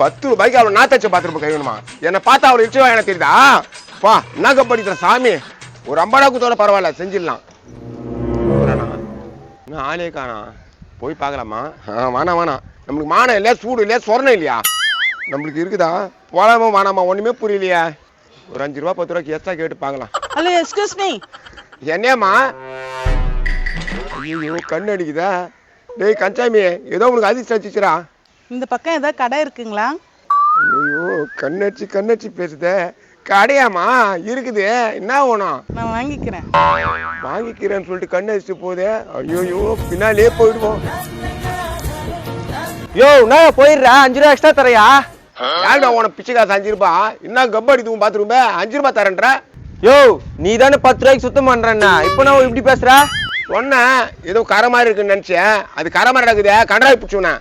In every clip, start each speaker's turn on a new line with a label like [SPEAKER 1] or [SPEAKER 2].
[SPEAKER 1] 10 ரூபாய்க்கு அவளை நாத்தாச்ச பாத்திரம் கையணுமா? என்னை பார்த்தா அவளை இடிச்சு எனக்கு தெரியுதா? பா என்ன கப்படிக்கிற சாமி, ஒரு 50 குத்தோட பரவாயில்ல செஞ்சிடலாம். இன்னும் ஆளே காணா, போய் பார்க்கலாமா? வேணாம் வேணாம், நம்மளுக்கு மானம் இல்லையா, சூடு இல்லையா, சொரணம் இல்லையா? நம்மளுக்கு இருக்குதா? போலாமா வேணாமா ஒண்ணுமே புரியலையா? ஒரு 5 ரூபா 10 ரூபாய்க்கு எக்ஸ்ட்ரா கேட்டு பார்க்கலாம்.
[SPEAKER 2] Hello excuse me.
[SPEAKER 1] என்னேம்மா? ஐயோ கண்ணு அடிக்குதா? டேய் கஞ்சாமி, ஏதோ உனக்கு அதிர்ஷ்டம் அடிச்சுரா.
[SPEAKER 2] இந்த பக்கம் ஏதாவது கடை இருக்குங்களா?
[SPEAKER 1] ஐயோ கண்ணடிச்சு பேசுதே. கடையாமா? இருக்குது, என்ன வேணும்?
[SPEAKER 2] நான் வாங்கிக்கிறேன்.
[SPEAKER 1] வாங்கிக்கிறேன்னு சொல்லிட்டு கண்ணு அடிச்சுட்டு போதே. ஐயோ பின்னாலே போயிடுவோம்.
[SPEAKER 3] யோ நான் போயிடுறா, 5 ரூபா எக்ஸ்ட்ரா தரையா?
[SPEAKER 1] யாருடா உனக்கு பிச்சை காசு 5 ரூபா? என்ன கப்படி தூக்கும் பாத்துருமே 5 ரூபா தரேன்ற?
[SPEAKER 3] யோ நீ தானே 10 ரூபாய்க்கு சுத்தம் பண்றேன்னா, இப்போ நான் இப்படி பேசுற?
[SPEAKER 1] சொன்னேன் ஏதோ கரை மாதிரி இருக்குன்னு நினைச்சேன், அது கரை மாதிரி நடக்குதே, கண்டாய் பிடிச்சுனா.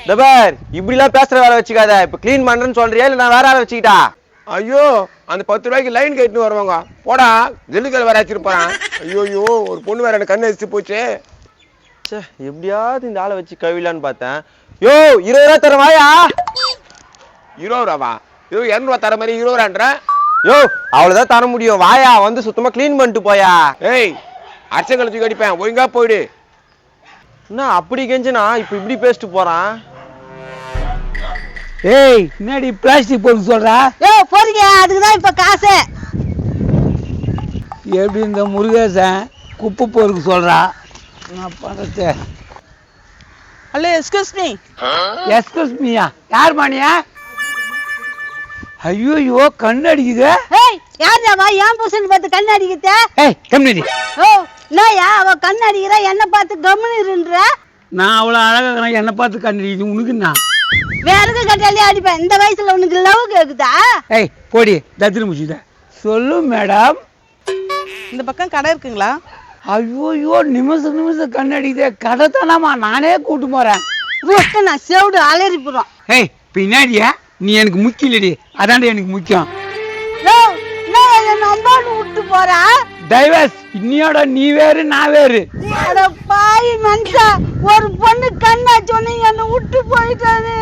[SPEAKER 3] தபார் இப்படிலாம் பேசுற வேலை வச்சுக்காத. இப்ப கிளீன் பண்றேன்னு சொல்றியா இல்ல நான் வேற ஆளை வச்சுக்கிட்டா?
[SPEAKER 1] ஐயோ அந்த 10 ரூபாய்க்கு லைன் கட்டின்னு வருவாங்க, போடா ஜல்லிக்கல் வேற வச்சிருப்பான். ஐயோ ஒரு பொண்ணு வேற எனக்கு கண்ணு அடிச்சு போச்சு.
[SPEAKER 3] சே எப்படியாவது இந்த ஆளை வச்சு கவிலான்னு பார்த்தேன். யோ 20 ரூபா தர வாயா?
[SPEAKER 1] 20 ரூபாவா? ஏதோ 200 ரூபா தர மாதிரி 20 ரூபான்ற?
[SPEAKER 3] யோ அவ்வளவுதான் தர முடியும், வாயா வந்து சுத்தமா கிளீன் பண்ணிட்டு போயா.
[SPEAKER 1] ஏய் அர்ச்சம் கழிச்சு கடிப்பேன், ஒழுங்கா போயிடு.
[SPEAKER 3] என்ன அப்படி கெஞ்சினா இப்ப இப்படி பேசிட்டு போறான்?
[SPEAKER 4] ஏய் என்னடி பிளாஸ்டிக் பொருள் சொல்றா?
[SPEAKER 2] யோ போறீங்க, அதுக்கு தான் இப்ப காசு.
[SPEAKER 4] எப்படி இந்த முருகேசன் குப்பை பொருக்கு சொல்றா? நான் பண்றது.
[SPEAKER 2] Hello excuse me.
[SPEAKER 4] எக்ஸ்கியூஸ் மீயா? யார் மானியா? ஐயோ கண்ணு அடிக்குது.
[SPEAKER 5] ஏய் யாரா ஏன் புருஷன் பார்த்து கண்ணு அடிக்குது?
[SPEAKER 4] ஏய் கம்முனு.
[SPEAKER 5] ஓ நாயா அவ கண்ணு அடிக்கிறா, என்ன பார்த்து கம்முனு இருன்ற?
[SPEAKER 4] நான் அவ்வளவு அழகா இருக்கிறேன், என்ன பார்த்து கண்ணு அடிக்குது உனக்கு? நான்
[SPEAKER 5] வேறது கட்டாலே அடிப்பேன். இந்த வயசுல உனக்கு லவ் கேக்குதா?
[SPEAKER 4] ஏய் போடி தத்திர முடிச்சுத. சொல்லு மேடம்.
[SPEAKER 2] இந்த பக்கம் கடை இருக்குங்களா?
[SPEAKER 4] ஐயோ நிமிஷம் கண்ணு அடிக்குது. கடை தானாமா, நானே கூட்டு போறேன்.
[SPEAKER 5] நான் செவிடு அலறி போறோம்.
[SPEAKER 4] ஏய் பின்னாடியா? நீ எனக்கு முக்கியம் இல்லடி, அதான்டா எனக்கு முக்கியம்.
[SPEAKER 5] நம்பாடு விட்டு போறா
[SPEAKER 4] டைவர்ஸ். இன்னியோட நீ வேறு நான் வேறு.
[SPEAKER 5] அட பாய் மனுஷா, ஒரு பொண்ணு கண்ணா சொன்ன என்ன விட்டு போயிட்டானு.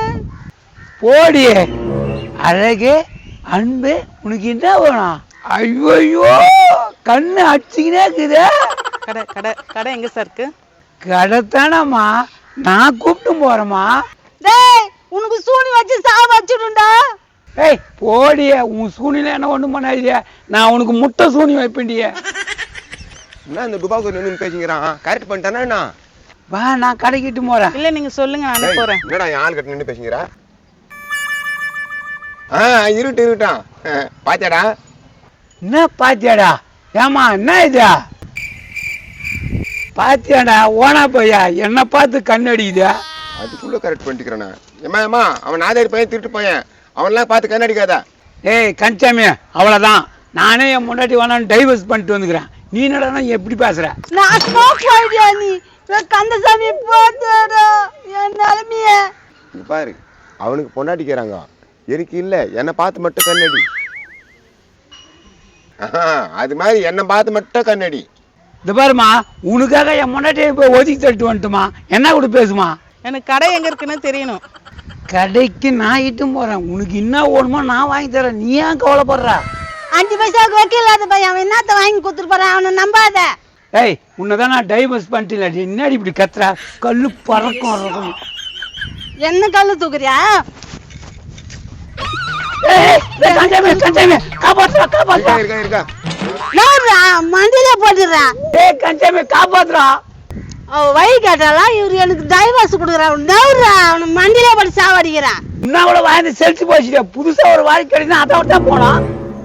[SPEAKER 4] போடி அழகு அன்பு, உனக்கு என்ன வேணும்? ஐயோ கண்ணு அடிச்சுக்கினே இருக்குது.
[SPEAKER 2] கடை கடை கடை எங்க சார் இருக்கு?
[SPEAKER 4] கடை தானம்மா, நான் கூப்பிட்டு போறேம்மா.
[SPEAKER 5] டேய் உனக்கு சூனி வச்சு சாவ வச்சுடுண்டா.
[SPEAKER 4] ஏய் போடிய, உன் சூனில என்ன ஒண்ணும் பண்ணாதியா, நான் உனக்கு முட்டை சூனி வைப்பேன்டிய.
[SPEAKER 1] என்ன இந்த துபாக்கு நின்று பேசிக்கிறான்? கரெக்ட் பண்ணிட்டானா?
[SPEAKER 4] வா நான் கடைக்கிட்டு போறேன்.
[SPEAKER 2] இல்ல நீங்க சொல்லுங்க, நானே போறேன்.
[SPEAKER 1] என்னடா என் ஆள் கட்டு நின்று பேசிக்கிறா? இருட்டான் பாத்தியாடா?
[SPEAKER 4] என்ன பாத்தியாடா? ஏமா என்ன இதா பாத்தியாடா? ஓனா பையா என்ன பார்த்து கண்ணு அடிக்குதா?
[SPEAKER 1] அதுக்குள்ள கரெக்ட் பண்ணிக்கிறேண்ணா. ஏமா அவன் நாதாரி பையன் திருட்டு பையன், அவன்லாம் பார்த்து கண்ணு அடிக்காதா?
[SPEAKER 4] ஏய் கஞ்சாமி அவ்வளவுதான், நானே என் முன்னாடி வேணான்னு டைவர்ஸ் பண்ணிட்டு வந்துக்கிறேன். நீ என்னடா எப்படி பேசுற?
[SPEAKER 5] நான் ஸ்மோக் போயிடியா நீ? கந்தசாமி போத்தடா என் நிலைமைய
[SPEAKER 1] பாரு. அவனுக்கு பொண்டாட்டிக்கிறாங்க, எனக்கு இல்ல, என்னை பார்த்து மட்டும் கண்ணடி. அது மாதிரி என்னை பார்த்து மட்டும் கண்ணடி.
[SPEAKER 4] இந்த பாருமா, உனக்காக என் முன்னாடியே போய் ஒதுக்கி தட்டு வந்துட்டுமா, என்ன கூட பேசுமா?
[SPEAKER 2] எனக்கு கடை எங்க இருக்குன்னு தெரியணும்.
[SPEAKER 4] கடைக்கு நான் இட்டும் போறேன், உனக்கு என்ன ஓடுமோ நான் வாங்கி தரேன். நீ ஏன் கவலைப்படுற?
[SPEAKER 5] 5 பைசாவுக்கு வைக்கலாத பையன், அவன் என்னத்த வாங்கி கொடுத்துட்டு போறான், அவனை நம்பாத.
[SPEAKER 4] ஏய் உன்னதான் நான் டைவர்ஸ் பண்ணிட்டு என்னடி இப்படி கத்துற? கல்லு பறக்கும்.
[SPEAKER 5] என்ன கல்லு தூக்குறியா?
[SPEAKER 1] இருக்கா
[SPEAKER 5] மண்டியில போட்டுறான்.
[SPEAKER 4] காப்பாத்துறா.
[SPEAKER 5] அவ வழி கேட்டாலா, இவரு எனக்கு டைவர்ஸ் கொடுக்குறான். நவுறா அவனை மண்டியில போட்டு சாவடிக்கிறான்.
[SPEAKER 4] இன்னும் கூட வாங்கி செலுத்தி போச்சுட்டா, புதுசா ஒரு வாழ்க்கை கிடையாது, அதை தான் போலாம்.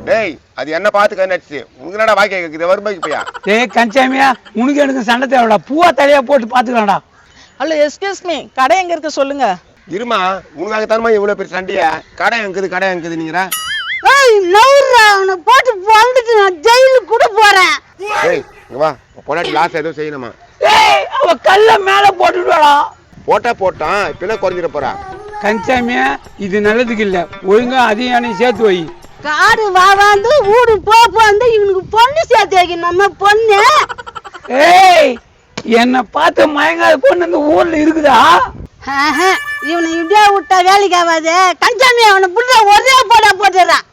[SPEAKER 1] டேய் அது என்ன பார்த்து கண்ணடிச்சு உனக்கு என்னடா வாக்கி கேக்குது? வருமாக்கு போயா?
[SPEAKER 4] டேய் கஞ்சாமியா, உனக்கு எனக்கு சண்டை தேவைடா, பூவா தலையா போட்டு பாத்துக்கலாம்டா.
[SPEAKER 2] ஹலோ எக்ஸ்கியூஸ் மீ, கடை எங்க இருக்கு சொல்லுங்க.
[SPEAKER 1] இருமா, உனக்காக தானமா இவ்வளவு பெரிய சண்டையா? கடை எங்குது நீங்க?
[SPEAKER 5] ஏய் நவுறா அவனை போட்டு பொழுதுட்டு நான் ஜெயிலுக்கு கூட போறேன்.
[SPEAKER 1] ஏய் இங்க வா, பொண்டாட்டி லாஸ் ஏதோ செய்யணுமா?
[SPEAKER 4] ஏய் அவ கல்ல மேல போட்டுடுவாடா.
[SPEAKER 1] போட்டான் இப்ப குறைஞ்சிட போறா.
[SPEAKER 4] கஞ்சாமியா இது நல்லதுக்கு இல்ல, ஒழுங்கா அதையும் சேர்த்து வை.
[SPEAKER 5] காடு வந்து ஊடு வந்து இவனுக்கு பொண்ணு சேர்த்து வைக்கணும். நம்ம பொண்ணு
[SPEAKER 4] ஏய் என்ன பார்த்து மயங்காத பொண்ணு இந்த ஊர்ல இருக்குதா?
[SPEAKER 5] இவனை இப்படியே விட்டா வேலைக்கு ஆகாது. கஞ்சாமி அவனை புள்ள ஒரே போட்டுறான்.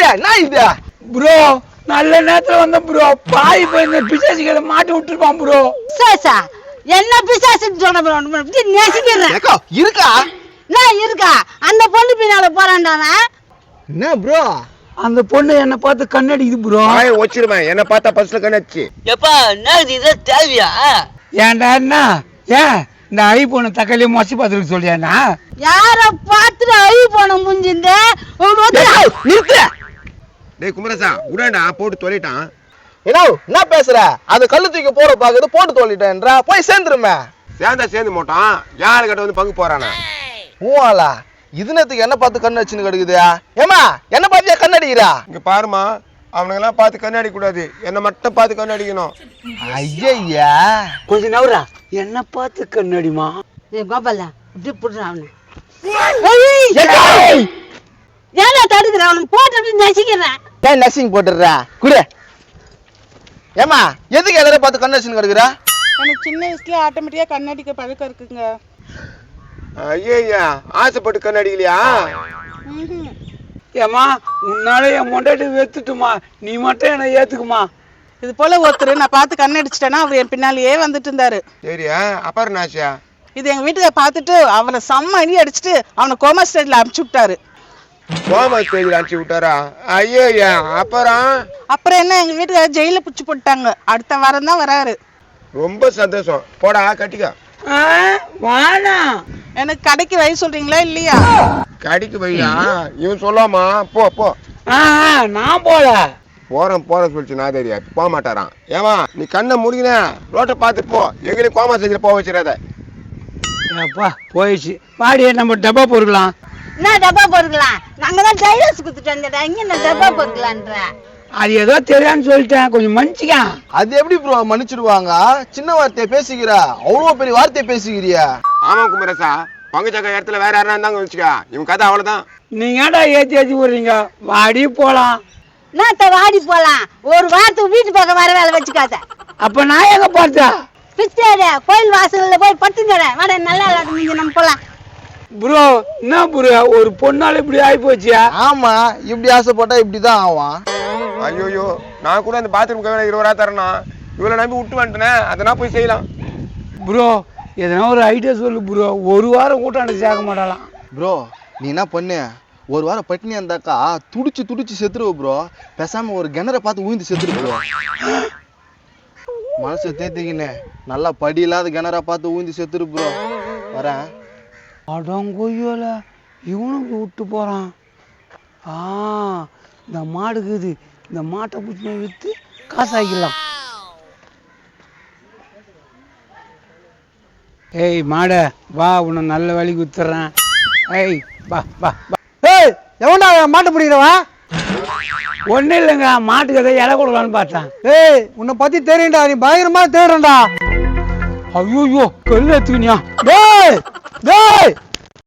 [SPEAKER 3] என்ன இது
[SPEAKER 4] ப்ரோ நல்ல நேரத்துல வந்த ப்ரோ பாய் போய் இந்த பிசாசிகளை மாட்டி விட்டுருப்பான் ப்ரோ.
[SPEAKER 5] சாசா என்ன பிசாசுன்னு சொல்றேன் நெசிக்கிறேன்
[SPEAKER 3] இருக்கா
[SPEAKER 5] நான் இருக்கா அந்த பொண்ணு பின்னால போறான்டாவன்.
[SPEAKER 3] என்ன ப்ரோ
[SPEAKER 4] அந்த பொண்ணு என்ன பார்த்து கண்ணடிக்குது ப்ரோ.
[SPEAKER 1] வாயை வச்சிருவேன் என்ன பார்த்தா பஸ்ல கண்ணாச்சு.
[SPEAKER 6] எப்பா என்ன இது தேவையா?
[SPEAKER 4] ஏன்டா என்ன ஏன் இந்த ஐபோனை தக்காளியை மொசி பார்த்துருக்கு சொல்லியாண்ணா?
[SPEAKER 5] யார பார்த்துட்டு அழி போன முஞ்சிந்த
[SPEAKER 1] டேய் குமரசா உடனே போட்டு தொலைட்டான்.
[SPEAKER 3] என்ன பேசுற? அது கல்லு தூக்கி போட பாக்குது போட்டு தோலிட்டேன்றா போய் சேர்ந்துருமே.
[SPEAKER 1] சேர்ந்து மாட்டான் யாரு கிட்ட வந்து பங்கு போறானா?
[SPEAKER 3] ஊவாளா இதுனத்துக்கு என்ன பார்த்து கண்ணு வச்சுன்னு கிடக்குது? ஏமா என்ன பார்த்தியா கண்ணு அடிக்கிறா?
[SPEAKER 1] இங்க பாருமா அவனுங்கெல்லாம் பார்த்து கண்ணாடி கூடாது என்ன மட்டும் பார்த்து கண்ணாடிக்கணும்.
[SPEAKER 3] ஐயா
[SPEAKER 4] கொஞ்சம் நவரா என்ன பார்த்து கண்ணடிமா?
[SPEAKER 5] கோபால இப்படி புடுறான் அவனை. ஏன்னா தடுக்கிறேன் அவனை போட்டு நசிக்கிறேன்.
[SPEAKER 3] ஏன் நர்சிங் போட்டுடுறா குடு. ஏமா எதுக்கு எதிர பார்த்து கண்ணு வச்சுன்னு கிடக்குறா?
[SPEAKER 2] எனக்கு சின்ன வயசுல ஆட்டோமேட்டிக்கா கண்ணாடிக்க பழக்கம் இருக்குங்க.
[SPEAKER 1] ஐயா ஆசைப்பட்டு கண்ணாடிக்கலையா?
[SPEAKER 4] ஏமா உன்னால என் மொண்டாட்டி வெத்துட்டுமா நீ மட்டும் என்ன ஏத்துக்குமா?
[SPEAKER 2] இது போல ஒருத்தர் நான் பார்த்து கண்ணடிச்சிட்டேன்னா அவர் என் பின்னாலேயே வந்துட்டு இருந்தாரு.
[SPEAKER 1] சரியா அப்புறம் நாச்சியா?
[SPEAKER 2] இது எங்க வீட்டுல பார்த்துட்டு அவனை செம்ம அடி அடிச்சுட்டு அவனை கோமா ஸ்டேட்ல அனுப்பிச்சு விட்டாரு.
[SPEAKER 1] கோமா ஸ்டேஜில் அனுப்பிச்சு விட்டாரா? ஐயா
[SPEAKER 2] அப்புறம் என்ன எங்க வீட்டுக்கு ஜெயில புடிச்சு போட்டாங்க. அடுத்த வாரம் தான் வராரு.
[SPEAKER 1] ரொம்ப சந்தோஷம் போடா கட்டிக்க.
[SPEAKER 4] வானா
[SPEAKER 2] எனக்கு கடைக்கு வழி சொல்றீங்களா இல்லையா?
[SPEAKER 1] கடிக்கு வையா இவன் சொல்லாமா போ போ.
[SPEAKER 4] நான் போல
[SPEAKER 1] போறேன் சொல்லிச்சு நான் தெரியா போக மாட்டாரான். ஏமா நீ கண்ணை முடிக்கின ரோட்டை பார்த்து போ எங்களையும் கோமா ஸ்டேஜில் போக வச்சிடாத.
[SPEAKER 4] அப்பா போயிடுச்சு பாடி நம்ம டப்பா பொறுக்கலாம்.
[SPEAKER 5] என்ன டப்பா பொறுக்கலாம்? நாங்க தான் டைவர்ஸ் கொடுத்துட்டு வந்துட்டேன். இங்க என்ன டப்பா பொறுக்கலான்ற?
[SPEAKER 4] அது ஏதோ தெரியான்னு சொல்லிட்டேன் கொஞ்சம் மன்னிச்சிக்க.
[SPEAKER 3] அது எப்படி ப்ரோ மன்னிச்சிடுவாங்க? சின்ன வார்த்தையை பேசிக்கிறா அவ்வளவு பெரிய வார்த்தையை பேசிக்கிறியா?
[SPEAKER 1] ஆமா குமரசா பங்குச்சக்க இடத்துல வேற யாரா இருந்தாங்க வச்சுக்கா இவன் கதை அவ்வளவுதான்.
[SPEAKER 4] நீங்க ஏடா ஏத்தி விடுறீங்க? வாடி போலாம்.
[SPEAKER 5] என்னத்த வாடி போலாம்? ஒரு வாரத்துக்கு வீட்டு பக்கம் வர வேலை வச்சுக்காத.
[SPEAKER 4] அப்ப நான் எங்க பார்த்தா
[SPEAKER 5] பிச்சாரு கோயில் வாசல்ல போய் பட்டுங்கட வாட நல்லா இல்லாத நீங்க நம்ம போலாம்.
[SPEAKER 4] ப்ரோ என்ன ப்ரோ ஒரு பொண்ணால இப்படி ஆகி போச்சியா?
[SPEAKER 3] ஆமா இப்படி ஆசைப்பட்டா இப்படிதான் ஆவான்.
[SPEAKER 1] ஐயோ நான் கூட அந்த பாத்ரூம் கவலை 20 ரூபா தரேன்னா இவ்வளவு நம்பி விட்டு வந்துட்டேன் அதை நான் போய் செய்யலாம்.
[SPEAKER 4] ப்ரோ எதனா ஒரு ஐடியா சொல்லு ப்ரோ. ஒரு வாரம் கூட்டாண்ட சேர்க்க மாட்டாலாம்.
[SPEAKER 3] ப்ரோ நீ என்ன பண்ணு ஒரு வாரம் பட்டினி இருந்தாக்கா துடிச்சு செத்துருவ ப்ரோ. பேசாம ஒரு கிணற பார்த்து ஊய்ந்து செத்துரு ப்ரோ. மனசை தேத்திக்கின்னு நல்லா படி இல்லாத கிணற பார்த்து ஊய்ந்து செத்துரு ப்ரோ. வரேன்.
[SPEAKER 4] அடங்கொய்யோல இவனுக்கு விட்டு போறான். இந்த மாடுக்குது இந்த மாட்டை பிடிச்சி விற்று காசாக்கிடலாம். ஏய் மாட வா உன்னை நல்ல வேலைக்கு வித்துறேன். ஏய் வா வா வா.
[SPEAKER 7] ஏய் எவன்டா மாட்டை பிடிக்கிறவா?
[SPEAKER 4] ஒன்றும் இல்லைங்க மாட்டுக்கு எதை இலை கொடுக்கலான்னு பார்த்தேன்.
[SPEAKER 7] ஏய் உன்னை பத்தி தெரியும்டா நீ பயங்கரமா தேடுறா.
[SPEAKER 4] ஐயோ கல் எடுத்துக்கினியா?
[SPEAKER 7] டேய் டேய்